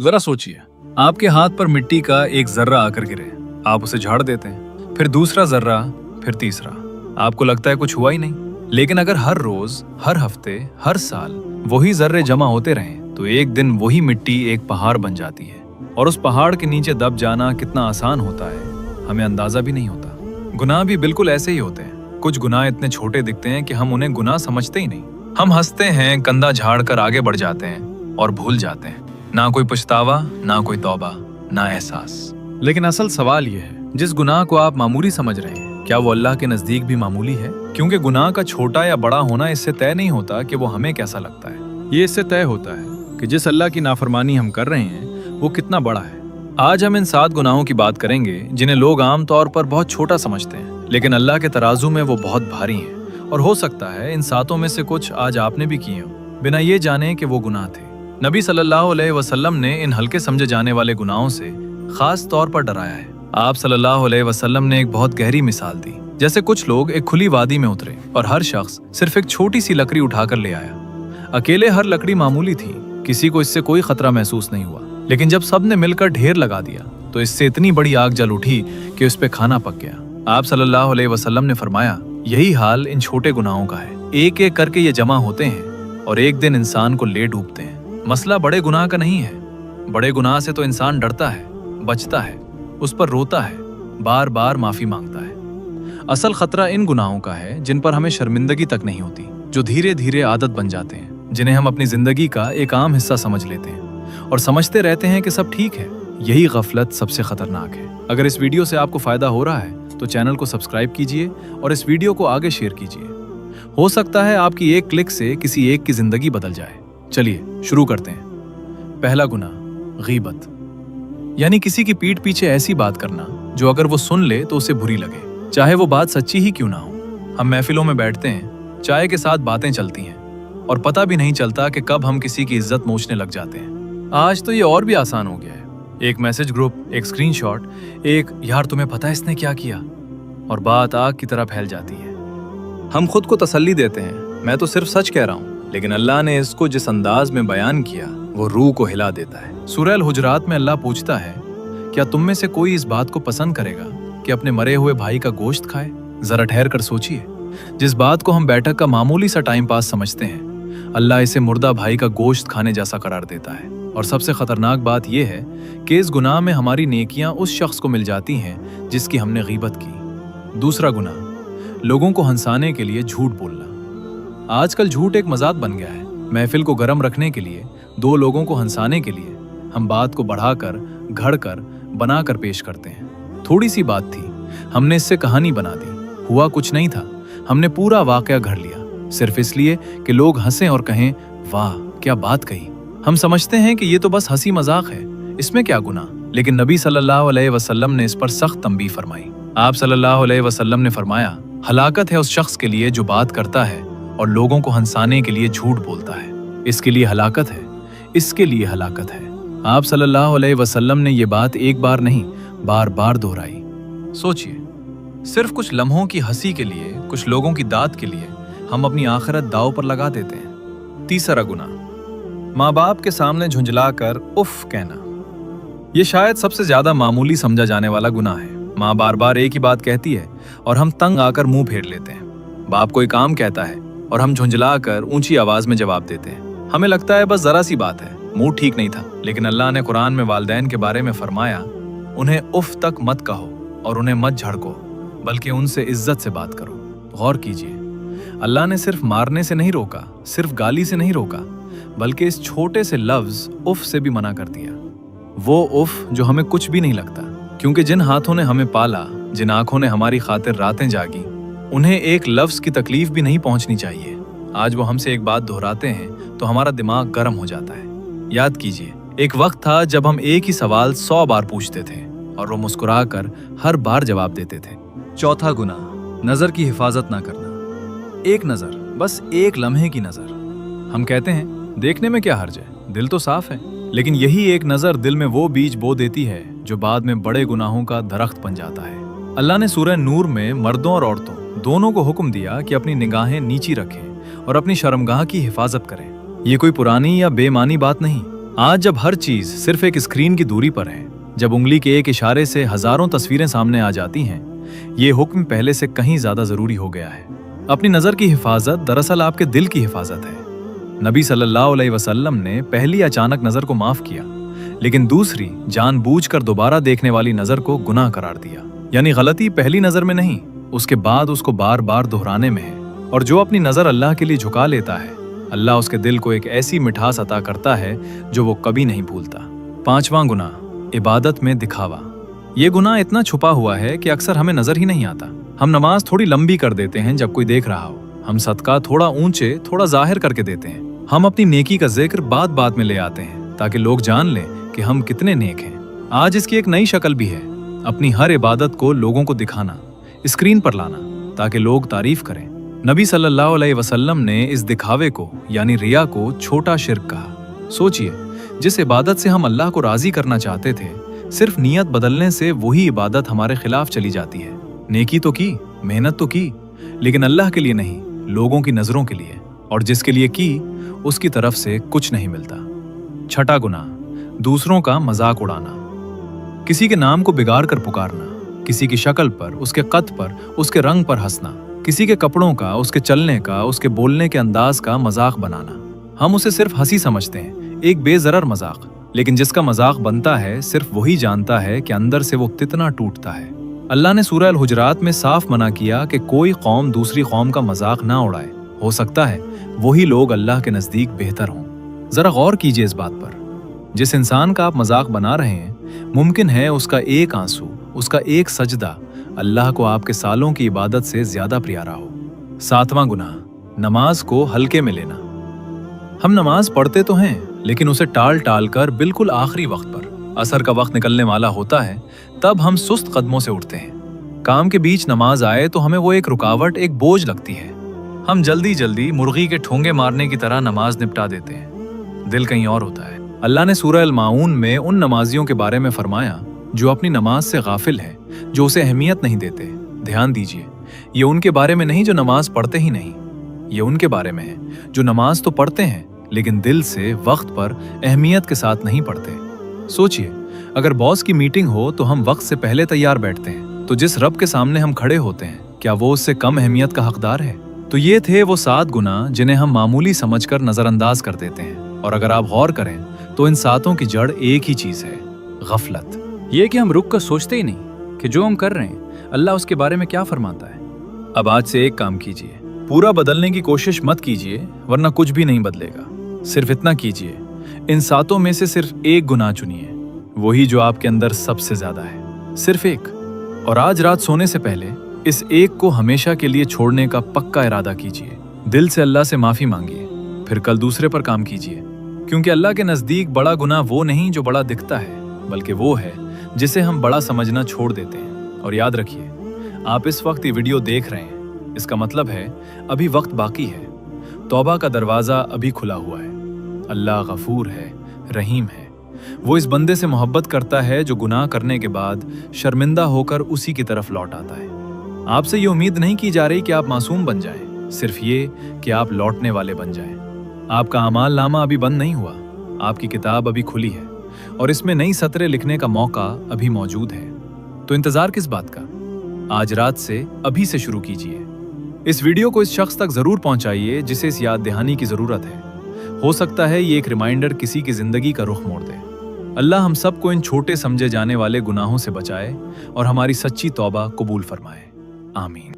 जरा सोचिए, आपके हाथ पर मिट्टी का एक जर्रा आकर गिरे, आप उसे झाड़ देते हैं, फिर दूसरा जर्रा, फिर तीसरा, आपको लगता है कुछ हुआ ही नहीं। लेकिन अगर हर रोज, हर हफ्ते, हर साल वही जर्रे जमा होते रहें तो एक दिन वही मिट्टी एक पहाड़ बन जाती है। और उस पहाड़ के नीचे दब जाना कितना आसान होता है, हमें अंदाजा भी नहीं होता। गुनाह भी बिल्कुल ऐसे ही होते हैं। कुछ गुनाह इतने छोटे दिखते हैं कि हम उन्हें गुनाह समझते ही नहीं। हम हंसते हैं, कंधा झाड़ कर आगे बढ़ जाते हैं और भूल जाते हैं। ना कोई पछतावा, ना कोई तौबा, ना एहसास। लेकिन असल सवाल यह है, जिस गुनाह को आप मामूली समझ रहे हैं, क्या वो अल्लाह के नजदीक भी मामूली है? क्योंकि गुनाह का छोटा या बड़ा होना इससे तय नहीं होता कि वो हमें कैसा लगता है। ये इससे तय होता है कि जिस अल्लाह की नाफरमानी हम कर रहे हैं वो कितना बड़ा है। आज हम इन 7 गुनाहों की बात करेंगे जिन्हें लोग आम तौर पर बहुत छोटा समझते हैं, लेकिन अल्लाह के तराजू में वो बहुत भारी हैं। और हो सकता है इन 7 में से कुछ आज आपने भी किए हों, बिना ये जाने कि वो गुनाह थे। नबी सल्लल्लाहु अलैहि वसल्लम ने इन हल्के समझे जाने वाले गुनाहों से खास तौर पर डराया है। आप सल्लल्लाहु अलैहि वसल्लम ने एक बहुत गहरी मिसाल दी। जैसे कुछ लोग एक खुली वादी में उतरे और हर शख्स सिर्फ एक छोटी सी लकड़ी उठाकर ले आया। अकेले हर लकड़ी मामूली थी, किसी को इससे कोई खतरा महसूस नहीं हुआ। लेकिन जब सबने मिलकर ढेर लगा दिया तो इससे इतनी बड़ी आग जल उठी कि उस पे खाना पक गया। आप सल्लल्लाहु अलैहि वसल्लम ने फरमाया, यही हाल इन छोटे गुनाहों का है। एक एक करके ये जमा होते हैं और एक दिन इंसान को ले डूबते हैं। मसला बड़े गुनाह का नहीं है। बड़े गुनाह से तो इंसान डरता है, बचता है, उस पर रोता है, बार बार माफी मांगता है। असल खतरा इन गुनाहों का है जिन पर हमें शर्मिंदगी तक नहीं होती, जो धीरे धीरे आदत बन जाते हैं, जिन्हें हम अपनी जिंदगी का एक आम हिस्सा समझ लेते हैं और समझते रहते हैं कि सब ठीक है। यही गफलत सबसे खतरनाक है। अगर इस वीडियो से आपको फायदा हो रहा है तो चैनल को सब्सक्राइब कीजिए और इस वीडियो को आगे शेयर कीजिए। हो सकता है आपकी एक क्लिक से किसी एक की जिंदगी बदल जाए। चलिए शुरू करते हैं। पहला गुनाह, गीबत, यानी किसी की पीठ पीछे ऐसी बात करना जो अगर वो सुन ले तो उसे बुरी लगे, चाहे वो बात सच्ची ही क्यों ना हो। हम महफिलों में बैठते हैं, चाय के साथ बातें चलती हैं और पता भी नहीं चलता कि कब हम किसी की इज्जत नोचने लग जाते हैं। आज तो ये और भी आसान हो गया है। एक मैसेज ग्रुप, एक स्क्रीनशॉट, एक यार तुम्हें पता है इसने क्या किया, और बात आग की तरह फैल जाती है। हम खुद को तसल्ली देते हैं, मैं तो सिर्फ सच कह रहा हूँ, लेकिन अल्लाह ने इसको जिस अंदाज में बयान किया वो रूह को हिला देता है। सूरह अल-हुजरात में अल्लाह पूछता है, क्या तुम में से कोई इस बात को पसंद करेगा कि अपने मरे हुए भाई का गोश्त खाए? जरा ठहर कर सोचिए, जिस बात को हम बैठक का मामूली सा टाइम पास समझते हैं, अल्लाह इसे मुर्दा भाई का गोश्त खाने जैसा करार देता है। और सबसे खतरनाक बात यह है कि इस गुनाह में हमारी नेकियां उस शख्स को मिल जाती हैं जिसकी हमने गीबत की। दूसरा गुनाह, लोगों को हंसाने के लिए झूठ बोलना। आजकल झूठ एक मजाक बन गया है। महफिल को गर्म रखने के लिए, 2 लोगों को हंसाने के लिए हम बात को बढ़ाकर, घड़कर, बनाकर पेश करते हैं। थोड़ी सी बात थी, हमने इससे कहानी बना दी। हुआ कुछ नहीं था, हमने पूरा वाकया घड़ लिया, सिर्फ इसलिए कि लोग हंसें और कहें, वाह क्या बात कही। हम समझते हैं कि ये तो बस हंसी मजाक है, इसमें क्या गुनाह। लेकिन नबी सल्लल्लाहु अलैहि वसल्लम ने इस पर सख्त तंबीह फरमाई। आप सल्लल्लाहु अलैहि वसल्लम ने फरमाया, हलाकत है उस शख्स के लिए जो बात करता है और लोगों को हंसाने के लिए झूठ बोलता है। इसके लिए हलाकत है, इसके लिए हलाकत है। आप सल्लल्लाहु अलैहि वसल्लम ने ये बात एक बार नहीं, बार बार दोहराई। सोचिए, सिर्फ कुछ लम्हों की हंसी के लिए, कुछ लोगों की दाद के लिए हम अपनी आखिरत दांव पर लगा देते हैं। तीसरा गुनाह, माँ बाप के सामने झुंझलाकर उफ कहना। ये शायद सबसे ज्यादा मामूली समझा जाने वाला गुनाह है। माँ बार बार एक ही बात कहती है और हम तंग आकर मुंह फेर लेते हैं। बाप कोई काम कहता है और हम झुंझलाकर ऊंची आवाज में जवाब देते हैं। हमें लगता है बस जरा सी बात है, मूड ठीक नहीं था। लेकिन अल्लाह ने कुरान में वालिदैन के बारे में फरमाया, उन्हें उफ तक मत कहो और उन्हें मत झड़को, बल्कि उनसे इज्जत से बात करो। गौर कीजिए, अल्लाह ने सिर्फ मारने से नहीं रोका, सिर्फ गाली से नहीं रोका, बल्कि इस छोटे से लफ्ज उफ से भी मना कर दिया। वो उफ जो हमें कुछ भी नहीं लगता, क्योंकि जिन हाथों ने हमें पाला, जिन आंखों ने हमारी खातिर रातें जागी, उन्हें एक लफ्ज की तकलीफ भी नहीं पहुंचनी चाहिए। आज वो हमसे एक बात दोहराते हैं तो हमारा दिमाग गर्म हो जाता है। याद कीजिए, एक वक्त था जब हम एक ही सवाल 100 बार पूछते थे और वो मुस्कुराकर हर बार जवाब देते थे। चौथा गुनाह, नजर की हिफाजत ना करना। एक नजर, बस एक लम्हे की नजर। हम कहते हैं देखने में क्या हर्ज है, दिल तो साफ है। लेकिन यही एक नजर दिल में वो बीज बो देती है जो बाद में बड़े गुनाहों का दरख्त बन जाता है। अल्लाह ने सूरह नूर में मर्दों और औरतों दोनों को हुक्म दिया कि अपनी निगाहें नीची रखें और अपनी शर्मगाह की हिफाजत करें। ये कोई पुरानी या बेमानी बात नहीं। आज जब हर चीज सिर्फ एक स्क्रीन की दूरी पर है, जब उंगली के एक इशारे से हजारों तस्वीरें सामने आ जाती हैं, ये हुक्म पहले से कहीं ज्यादा जरूरी हो गया है। अपनी नजर की हिफाजत दरअसल आपके दिल की हिफाजत है। नबी सल्लल्लाहु अलैहि वसल्लम ने पहली अचानक नजर को माफ किया, लेकिन दूसरी जानबूझकर दोबारा देखने वाली नजर को गुनाह करार दिया। यानी गलती पहली नजर में नहीं, उसके बाद उसको बार बार दोहराने में है। और जो अपनी नजर अल्लाह के लिए झुका लेता है, अल्लाह उसके दिल को एक ऐसी मिठास अता करता है जो वो कभी नहीं भूलता। 5वां गुनाह, इबादत में दिखावा। ये गुनाह इतना छुपा हुआ है कि अक्सर हमें नजर ही नहीं आता। हम नमाज थोड़ी लंबी कर देते हैं जब कोई देख रहा हो, हम सदका थोड़ा ऊंचे थोड़ा जाहिर करके देते हैं, हम अपनी नेकी का जिक्र बात बात में ले आते हैं ताकि लोग जान लें कि हम कितने नेक हैं। आज इसकी एक नई शक्ल भी है, अपनी हर इबादत को लोगों को दिखाना, स्क्रीन पर लाना, ताकि लोग तारीफ करें। नबी सल्लल्लाहु अलैहि वसल्लम ने इस दिखावे को यानी रिया को छोटा शिर्क कहा। सोचिए, जिस इबादत से हम अल्लाह को राजी करना चाहते थे, सिर्फ नियत बदलने से वही इबादत हमारे खिलाफ चली जाती है। नेकी तो की, मेहनत तो की, लेकिन अल्लाह के लिए नहीं, लोगों की नजरों के लिए, और जिसके लिए की उसकी तरफ से कुछ नहीं मिलता। 6वां गुनाह, दूसरों का मजाक उड़ाना। किसी के नाम को बिगाड़ कर पुकारना, किसी की शक्ल पर, उसके कद पर, उसके रंग पर हंसना, किसी के कपड़ों का, उसके चलने का, उसके बोलने के अंदाज का मजाक बनाना। हम उसे सिर्फ हंसी समझते हैं, एक बेजरर मजाक, लेकिन जिसका मजाक बनता है सिर्फ वही जानता है कि अंदर से वो कितना टूटता है। अल्लाह ने सूरह अल-हुजरात में साफ मना किया कि कोई कौम दूसरी कौम का मजाक ना उड़ाए। हो सकता है वही लोग अल्लाह के नजदीक बेहतर हों। जरा गौर कीजिए इस बात पर, जिस इंसान का आप मजाक बना रहे हैं, मुमकिन है उसका एक आंसू, उसका एक सजदा अल्लाह को आपके सालों की इबादत से ज्यादा प्यारा हो। 7वां गुनाह, नमाज को हल्के में लेना। हम नमाज पढ़ते तो हैं, लेकिन उसे टाल टाल कर बिल्कुल आखिरी वक्त पर, असर का वक्त निकलने वाला होता है, तब हम सुस्त कदमों से उठते हैं। काम के बीच नमाज आए तो हमें वो एक रुकावट, एक बोझ लगती है। हम जल्दी जल्दी मुर्गी के ठोंगे मारने की तरह नमाज निपटा देते हैं, दिल कहीं और होता है। अल्लाह ने सूरह अल-माऊन में उन नमाजियों के बारे में फरमाया जो अपनी नमाज से गाफिल है, जो उसे अहमियत नहीं देते। ध्यान दीजिए, ये उनके बारे में नहीं जो नमाज पढ़ते ही नहीं, ये उनके बारे में है जो नमाज तो पढ़ते हैं लेकिन दिल से वक्त पर अहमियत के साथ नहीं पढ़ते। सोचिए, अगर बॉस की मीटिंग हो तो हम वक्त से पहले तैयार बैठते हैं, तो जिस रब के सामने हम खड़े होते हैं, क्या वो उससे कम अहमियत का हकदार है? तो ये थे वो 7 गुनाह जिन्हें हम मामूली समझकर नजरअंदाज कर देते हैं। और अगर आप गौर करें तो इन 7 की जड़ एक ही चीज है, गफलत। ये कि हम रुक कर सोचते ही नहीं कि जो हम कर रहे हैं अल्लाह उसके बारे में क्या फरमाता है। अब आज से एक काम कीजिए, पूरा बदलने की कोशिश मत कीजिए, वरना कुछ भी नहीं बदलेगा। सिर्फ इतना कीजिए, इन 7 में से सिर्फ एक गुनाह चुनिए, वही जो आपके अंदर सबसे ज्यादा है, सिर्फ एक। और आज रात सोने से पहले इस एक को हमेशा के लिए छोड़ने का पक्का इरादा कीजिए। दिल से अल्लाह से माफी मांगिए, फिर कल दूसरे पर काम कीजिए, क्योंकि अल्लाह के नजदीक बड़ा गुनाह वो नहीं जो बड़ा दिखता है, बल्कि वो है जिसे हम बड़ा समझना छोड़ देते हैं। और याद रखिए, आप इस वक्त ये वीडियो देख रहे हैं, इसका मतलब है अभी वक्त बाकी है, तौबा का दरवाजा अभी खुला हुआ है। अल्लाह गफूर है, रहीम है, वो इस बंदे से मोहब्बत करता है जो गुनाह करने के बाद शर्मिंदा होकर उसी की तरफ लौट आता है। आपसे ये उम्मीद नहीं की जा रही कि आप मासूम बन जाएं, सिर्फ ये कि आप लौटने वाले बन जाएं। आपका अमाल नामा अभी बंद नहीं हुआ, आपकी किताब अभी खुली है और इसमें नई सतरें लिखने का मौका अभी मौजूद है। तो इंतजार किस बात का? आज रात से अभी से शुरू कीजिए। इस वीडियो को इस शख्स तक जरूर पहुंचाइए जिसे इस याद दहानी की जरूरत है। हो सकता है ये एक रिमाइंडर किसी की जिंदगी का रुख मोड़ दे। अल्लाह हम सबको इन छोटे समझे जाने वाले गुनाहों से बचाए और हमारी सच्ची तौबा कबूल फरमाए। आमीन।